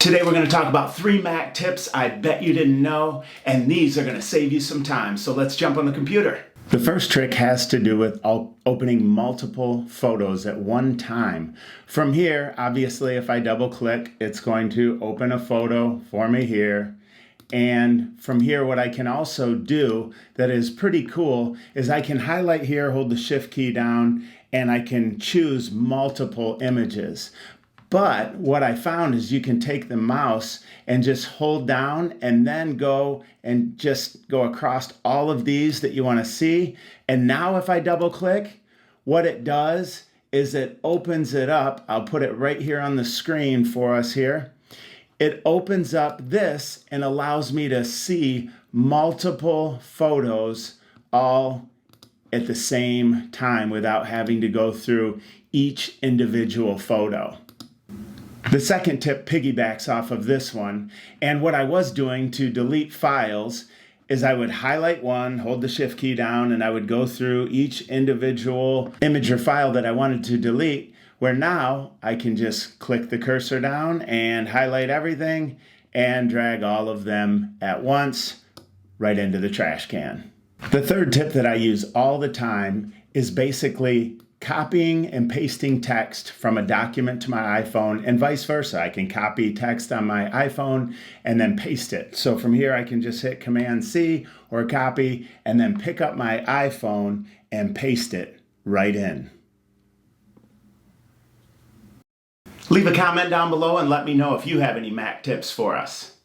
Today we're going to talk about 3 Mac tips I bet you didn't know, and these are going to save you some time. So let's jump on the computer. The first trick has to do with opening multiple photos at one time. From here, obviously, if I double click, it's going to open a photo for me here. And from here, what I can also do that is pretty cool is I can highlight here, hold the shift key down, and I can choose multiple images. But what I found is you can take the mouse and just hold down and then go and just go across all of these that you want to see. And now if I double click, what it does is it opens it up. I'll put it right here on the screen for us here. It opens up this and allows me to see multiple photos all at the same time without having to go through each individual photo. The second tip piggybacks off of this one, and what I was doing to delete files is I would highlight one, hold the shift key down, and I would go through each individual image or file that I wanted to delete, where now I can just click the cursor down and highlight everything and drag all of them at once right into the trash can. The third tip that I use all the time is basically copying and pasting text from a document to my iPhone and vice versa. I can copy text on my iPhone and then paste it. So from here I can just hit Command C or copy and then pick up my iPhone and paste it right in. Leave a comment down below and let me know if you have any Mac tips for us.